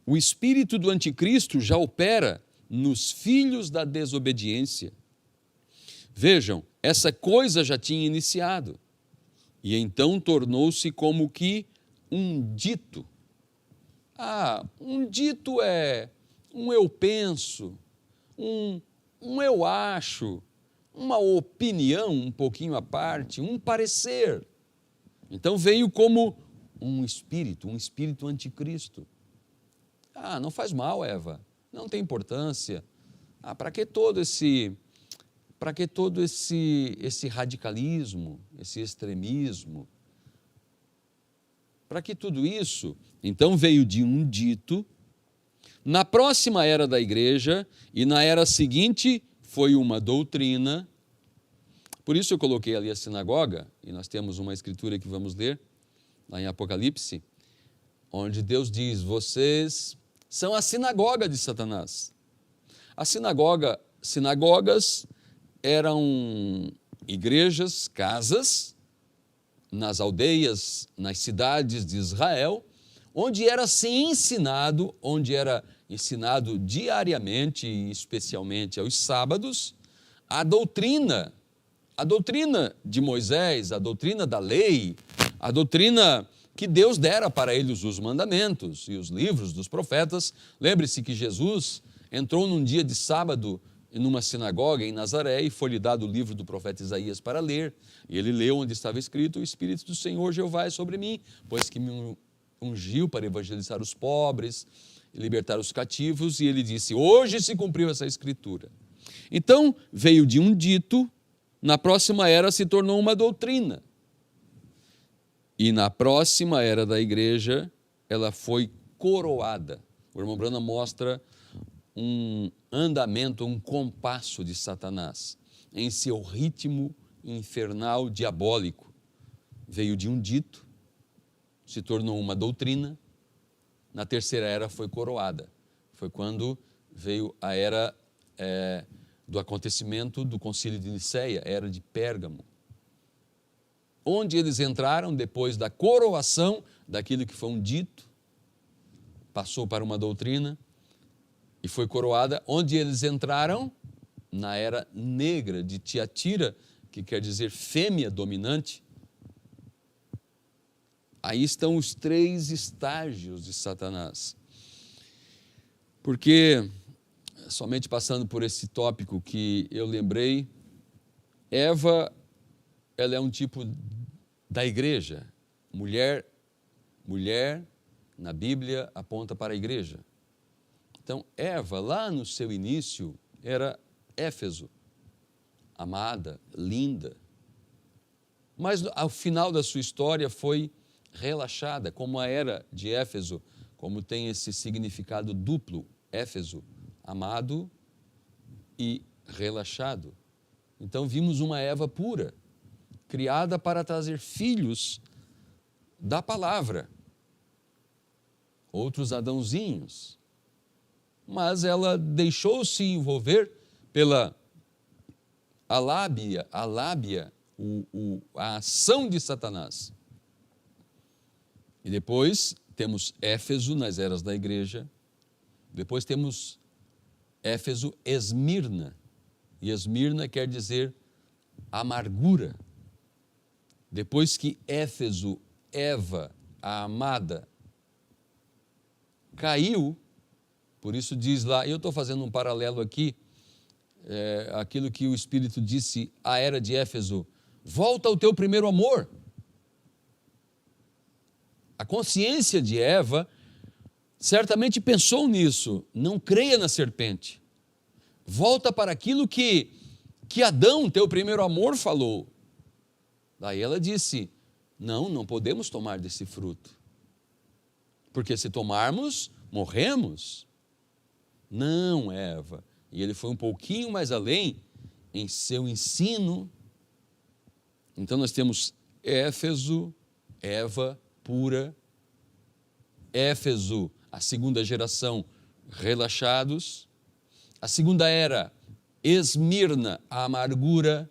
o espírito do anticristo já opera nos filhos da desobediência. Vejam, essa coisa já tinha iniciado. E então tornou-se como que um dito. Um dito é um eu penso, um eu acho, uma opinião um pouquinho à parte, um parecer. Então veio como um espírito anticristo. Não faz mal, Eva, não tem importância. Para que todo esse radicalismo, esse extremismo? Para que tudo isso? Então veio de um dito, na próxima era da igreja e na era seguinte foi uma doutrina. Por isso eu coloquei ali a sinagoga, e nós temos uma escritura que vamos ler, lá em Apocalipse, onde Deus diz: vocês são a sinagoga de Satanás. Sinagogas eram igrejas, casas, nas aldeias, nas cidades de Israel, onde era ensinado diariamente, e especialmente aos sábados, a doutrina de Moisés, a doutrina da lei, a doutrina que Deus dera para eles, os mandamentos e os livros dos profetas. Lembre-se que Jesus entrou num dia de sábado numa sinagoga em Nazaré e foi-lhe dado o livro do profeta Isaías para ler. E ele leu onde estava escrito: o Espírito do Senhor Jeová é sobre mim, pois que me ungiu para evangelizar os pobres e libertar os cativos. E ele disse: hoje se cumpriu essa escritura. Então veio de um dito, na próxima era se tornou uma doutrina. E na próxima era da igreja, ela foi coroada. O irmão Branham mostra um andamento, um compasso de Satanás em seu ritmo infernal diabólico. Veio de um dito, se tornou uma doutrina. Na terceira era foi coroada. Foi quando veio a era do acontecimento do concílio de Nicéia, a era de Pérgamo, onde eles entraram depois da coroação daquilo que foi um dito, passou para uma doutrina e foi coroada. Onde eles entraram? Na era negra de Tiatira, que quer dizer fêmea dominante. Aí estão os 3 estágios de Satanás. Porque, somente passando por esse tópico que eu lembrei, Eva, ela é um tipo da igreja. Mulher, na Bíblia, aponta para a igreja. Então, Eva, lá no seu início, era Éfeso, amada, linda. Mas, ao final da sua história, foi relaxada, como a era de Éfeso, como tem esse significado duplo, Éfeso, amado e relaxado. Então, vimos uma Eva pura, criada para trazer filhos da palavra, outros Adãozinhos, mas ela deixou-se envolver pela a lábia, a ação de Satanás. E depois temos Éfeso nas eras da igreja, depois temos Éfeso, Esmirna, e Esmirna quer dizer amargura. Depois que Éfeso, Eva, a amada, caiu, por isso diz lá, eu estou fazendo um paralelo aqui, aquilo que o Espírito disse à era de Éfeso: volta ao teu primeiro amor. A consciência de Eva certamente pensou nisso: não creia na serpente, volta para aquilo que Adão, teu primeiro amor, falou. Daí ela disse: não podemos tomar desse fruto, porque se tomarmos, morremos. Não, Eva. E ele foi um pouquinho mais além em seu ensino. Então nós temos Éfeso, Eva pura, Éfeso, a segunda geração, relaxados. A segunda era Esmirna, a amargura.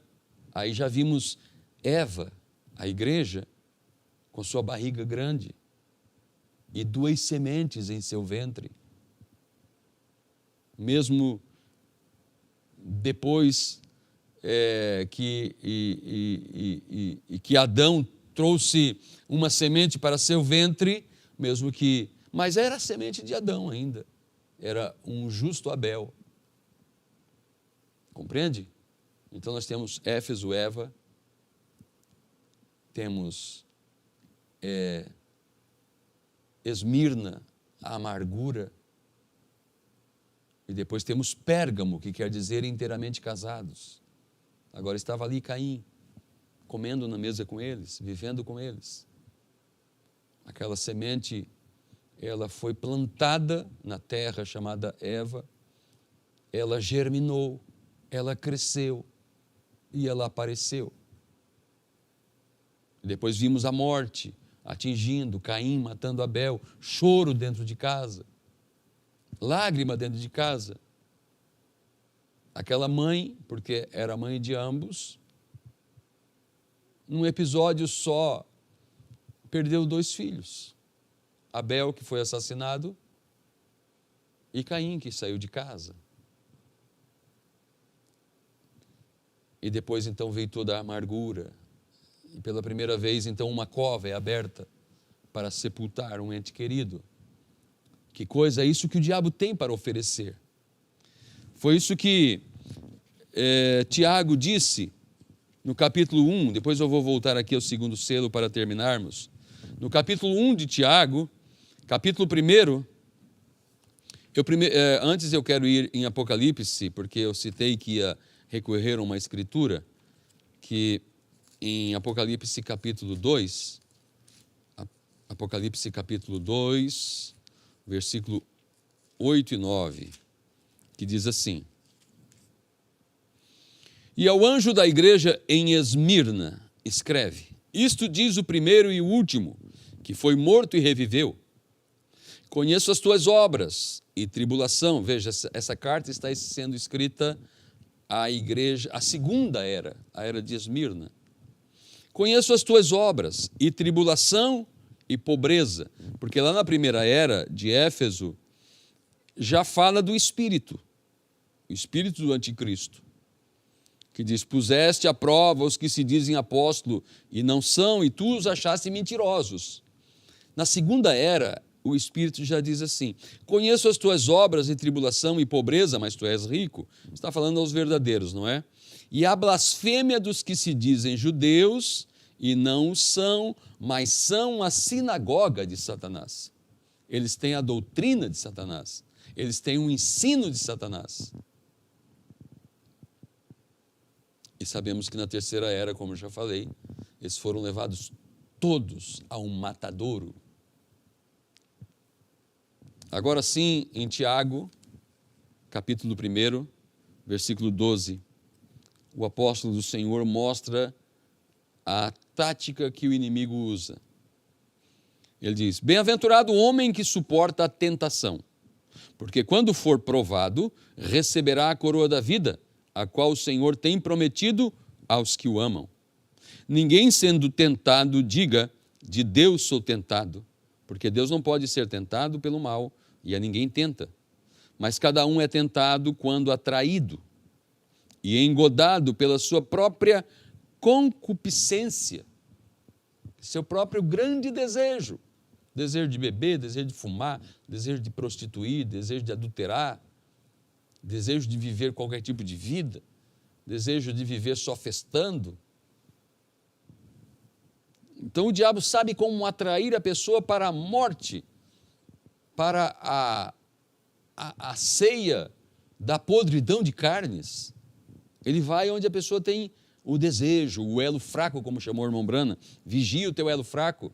Aí já vimos Eva, a igreja, com sua barriga grande e 2 sementes em seu ventre. Mesmo depois que Adão trouxe uma semente para seu ventre, mas era a semente de Adão ainda, era um justo Abel. Compreende? Então nós temos Éfeso, Eva, temos Esmirna, a amargura, e depois temos Pérgamo, que quer dizer inteiramente casados. Agora estava ali Caim, comendo na mesa com eles, vivendo com eles. Aquela semente, ela foi plantada na terra chamada Eva, ela germinou, ela cresceu e ela apareceu. Depois vimos a morte atingindo Caim, matando Abel, choro dentro de casa, lágrima dentro de casa. Aquela mãe, porque era mãe de ambos, num episódio só, perdeu 2 filhos. Abel, que foi assassinado, e Caim, que saiu de casa. E depois, então, veio toda a amargura. E pela primeira vez, então, uma cova é aberta para sepultar um ente querido. Que coisa é isso que o diabo tem para oferecer? Foi isso que Tiago disse no capítulo 1, depois eu vou voltar aqui ao segundo selo para terminarmos. No capítulo 1 de Tiago, capítulo 1, antes eu quero ir em Apocalipse, porque eu citei que ia recorrer a uma escritura, que em Apocalipse capítulo 2, versículo 8 e 9, que diz assim: E ao anjo da igreja em Esmirna, escreve: Isto diz o primeiro e o último, que foi morto e reviveu. Conheço as tuas obras e tribulação. Veja, essa carta está sendo escrita à igreja, a segunda era, a era de Esmirna. Conheço as tuas obras e tribulação e pobreza, porque lá na primeira era de Éfeso já fala do Espírito, o Espírito do Anticristo, que diz: puseste à prova os que se dizem apóstolo e não são, e tu os achaste mentirosos. Na segunda era, o Espírito já diz assim: conheço as tuas obras e tribulação e pobreza, mas tu és rico. Está falando aos verdadeiros, não é? E a blasfêmia dos que se dizem judeus e não o são, mas são a sinagoga de Satanás. Eles têm a doutrina de Satanás. Eles têm o ensino de Satanás. E sabemos que na terceira era, como eu já falei, eles foram levados todos a um matadouro. Agora sim, em Tiago, capítulo 1, versículo 12, o apóstolo do Senhor mostra a tática que o inimigo usa. Ele diz: bem-aventurado o homem que suporta a tentação, porque quando for provado, receberá a coroa da vida, a qual o Senhor tem prometido aos que o amam. Ninguém sendo tentado diga: de Deus sou tentado, porque Deus não pode ser tentado pelo mal, e a ninguém tenta. Mas cada um é tentado quando atraído e engodado pela sua própria concupiscência, seu próprio grande desejo. Desejo de beber, desejo de fumar, desejo de prostituir, desejo de adulterar, desejo de viver qualquer tipo de vida, desejo de viver só festando. Então o diabo sabe como atrair a pessoa para a morte, para a ceia da podridão de carnes. Ele vai onde a pessoa tem o desejo, o elo fraco, como chamou o irmão Brana. Vigia o teu elo fraco.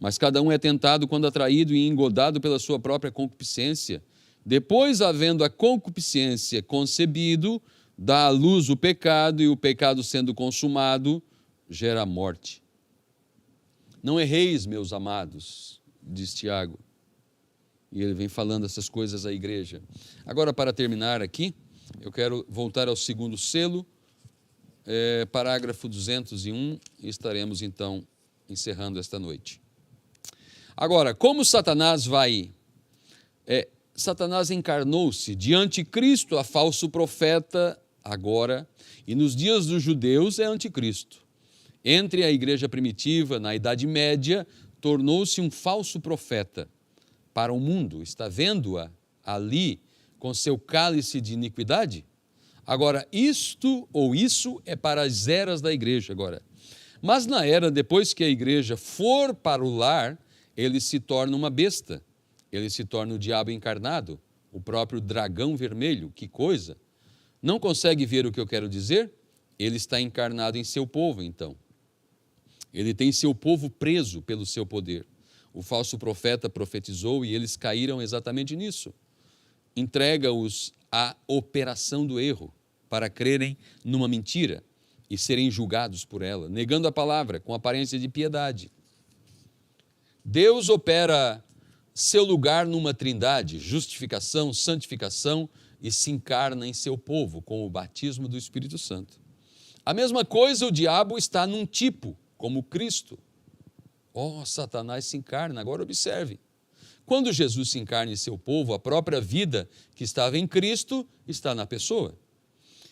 Mas cada um é tentado quando atraído e engodado pela sua própria concupiscência. Depois, havendo a concupiscência concebido, dá à luz o pecado, e o pecado, sendo consumado, gera a morte. Não erreis, meus amados, diz Tiago. E ele vem falando essas coisas à igreja. Agora, para terminar aqui, eu quero voltar ao segundo selo, parágrafo 201, e estaremos então encerrando esta noite. Agora, como Satanás vai... Satanás encarnou-se de anticristo a falso profeta agora, e nos dias dos judeus é anticristo. Entre a igreja primitiva, na Idade Média, tornou-se um falso profeta para o mundo. Está vendo-a ali com seu cálice de iniquidade? Agora, isto ou isso é para as eras da igreja agora. Mas na era depois que a igreja for para o lar, ele se torna uma besta. Ele se torna o diabo encarnado, o próprio dragão vermelho. Que coisa! Não consegue ver o que eu quero dizer? Ele está encarnado em seu povo, então. Ele tem seu povo preso pelo seu poder. O falso profeta profetizou e eles caíram exatamente nisso. Entrega-os a operação do erro, para crerem numa mentira e serem julgados por ela, negando a palavra com aparência de piedade. Deus opera seu lugar numa trindade, justificação, santificação, e se encarna em seu povo com o batismo do Espírito Santo. A mesma coisa, o diabo está num tipo, como Cristo. Satanás se encarna. Agora observe. Quando Jesus se encarna em seu povo, a própria vida que estava em Cristo está na pessoa.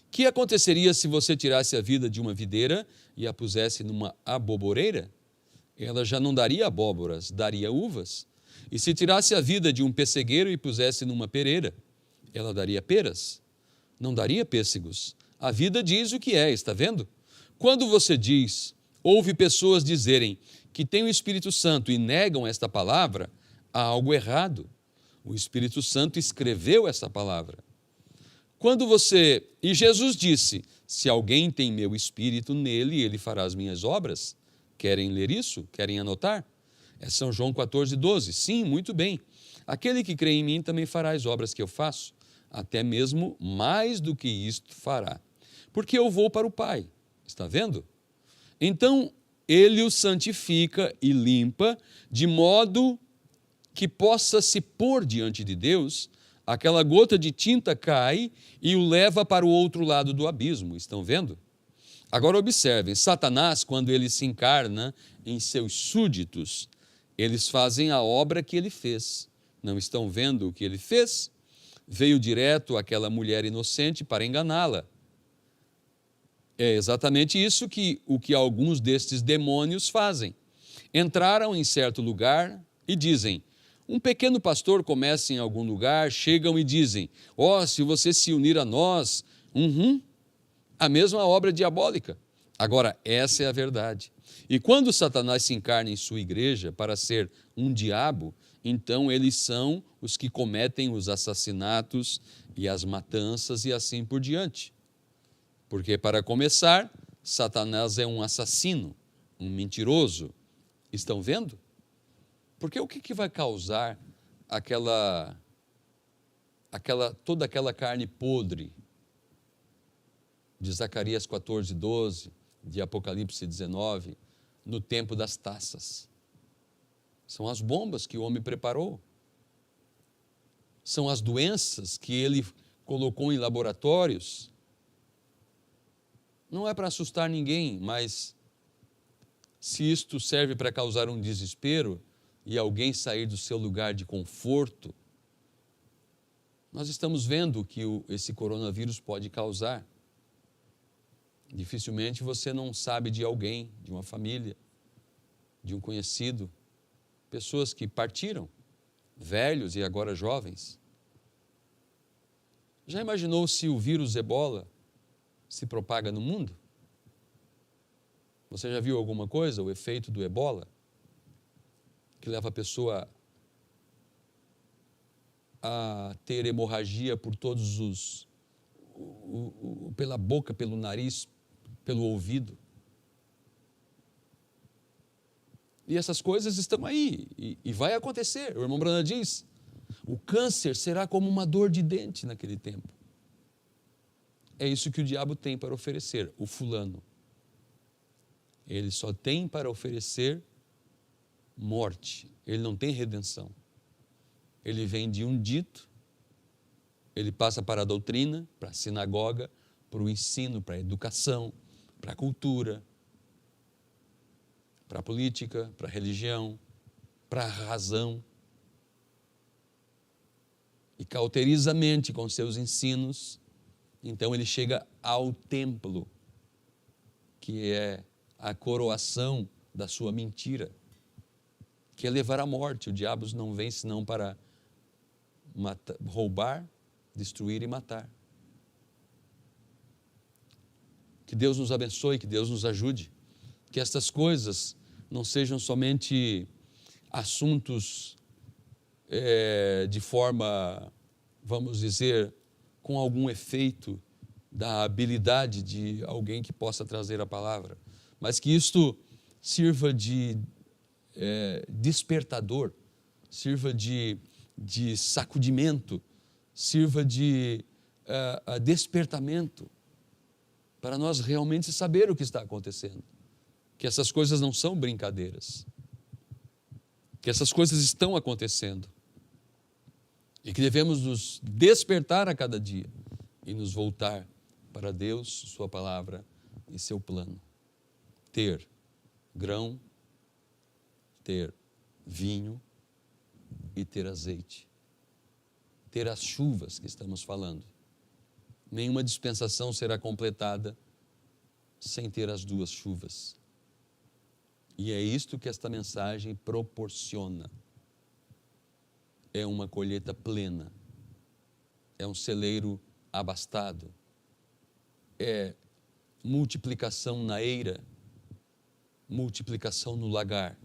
O que aconteceria se você tirasse a vida de uma videira e a pusesse numa aboboreira? Ela já não daria abóboras, daria uvas. E se tirasse a vida de um pessegueiro e pusesse numa pereira, ela daria peras, não daria pêssegos. A vida diz o que é, está vendo? Quando você ouve pessoas dizerem que têm o Espírito Santo e negam esta palavra, há algo errado. O Espírito Santo escreveu essa palavra. E Jesus disse, se alguém tem meu Espírito nele, ele fará as minhas obras. Querem ler isso? Querem anotar? É São João 14:12. Sim, muito bem. Aquele que crê em mim também fará as obras que eu faço, até mesmo mais do que isto fará. Porque eu vou para o Pai. Está vendo? Então, ele o santifica e limpa, de modo que possa se pôr diante de Deus, aquela gota de tinta cai e o leva para o outro lado do abismo. Estão vendo? Agora observem, Satanás, quando ele se encarna em seus súditos, eles fazem a obra que ele fez. Não estão vendo o que ele fez? Veio direto àquela mulher inocente para enganá-la. É exatamente isso que alguns destes demônios fazem. Entraram em certo lugar e dizem, um pequeno pastor começa em algum lugar, chegam e dizem, se você se unir a nós, a mesma obra diabólica. Agora, essa é a verdade. E quando Satanás se encarna em sua igreja para ser um diabo, então eles são os que cometem os assassinatos e as matanças e assim por diante. Porque, para começar, Satanás é um assassino, um mentiroso. Estão vendo? Porque o que vai causar toda aquela carne podre de Zacarias 14:12, de Apocalipse 19, no tempo das taças? São as bombas que o homem preparou. São as doenças que ele colocou em laboratórios. Não é para assustar ninguém, mas se isto serve para causar um desespero e alguém sair do seu lugar de conforto, nós estamos vendo o que esse coronavírus pode causar. Dificilmente você não sabe de alguém, de uma família, de um conhecido, pessoas que partiram, velhos e agora jovens. Já imaginou se o vírus Ebola se propaga no mundo? Você já viu alguma coisa, o efeito do Ebola? Que leva a pessoa a ter hemorragia por todos pela boca, pelo nariz, pelo ouvido. E essas coisas estão aí, e vai acontecer. O irmão Branham diz, o câncer será como uma dor de dente naquele tempo. É isso que o diabo tem para oferecer, o fulano. Ele só tem para oferecer morte, ele não tem redenção. Ele vem de um dito, ele passa para a doutrina, para a sinagoga, para o ensino, para a educação, para a cultura, para a política, para a religião, para a razão. E cauteriza a mente com seus ensinos. Então ele chega ao templo, que é a coroação da sua mentira, que é levar à morte. O diabo não vem senão para roubar, destruir e matar. Que Deus nos abençoe, que Deus nos ajude, que estas coisas não sejam somente assuntos de forma, vamos dizer, com algum efeito da habilidade de alguém que possa trazer a palavra, mas que isto sirva de despertador, sirva de sacudimento, sirva de despertamento, para nós realmente saber o que está acontecendo, que essas coisas não são brincadeiras, que essas coisas estão acontecendo e que devemos nos despertar a cada dia e nos voltar para Deus, sua palavra e seu plano. Ter grão, ter vinho e ter azeite. Ter as chuvas que estamos falando. Nenhuma dispensação será completada sem ter as duas chuvas. E é isto que esta mensagem proporciona. É uma colheita plena. É um celeiro abastado. É multiplicação na eira, multiplicação no lagar.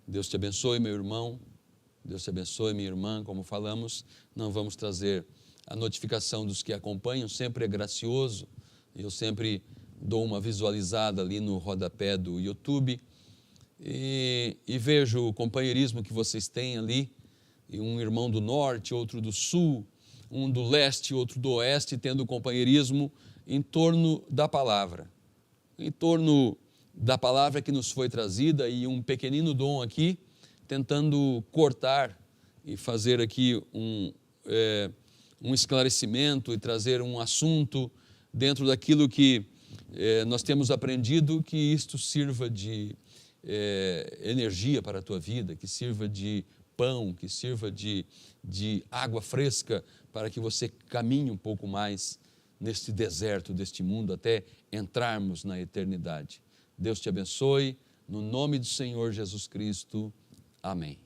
Deus te abençoe, meu irmão. Deus te abençoe, minha irmã. Como falamos, não vamos trazer a notificação dos que acompanham, sempre é gracioso. Eu sempre dou uma visualizada ali no rodapé do YouTube e vejo o companheirismo que vocês têm ali, e um irmão do norte, outro do sul, um do leste, outro do oeste, tendo companheirismo em torno da palavra. Em torno da palavra que nos foi trazida, e um pequenino dom aqui, tentando cortar e fazer aqui um esclarecimento e trazer um assunto dentro daquilo que nós temos aprendido, que isto sirva de energia para a tua vida, que sirva de pão, que sirva de água fresca para que você caminhe um pouco mais neste deserto deste mundo até entrarmos na eternidade. Deus te abençoe, no nome do Senhor Jesus Cristo. Amém.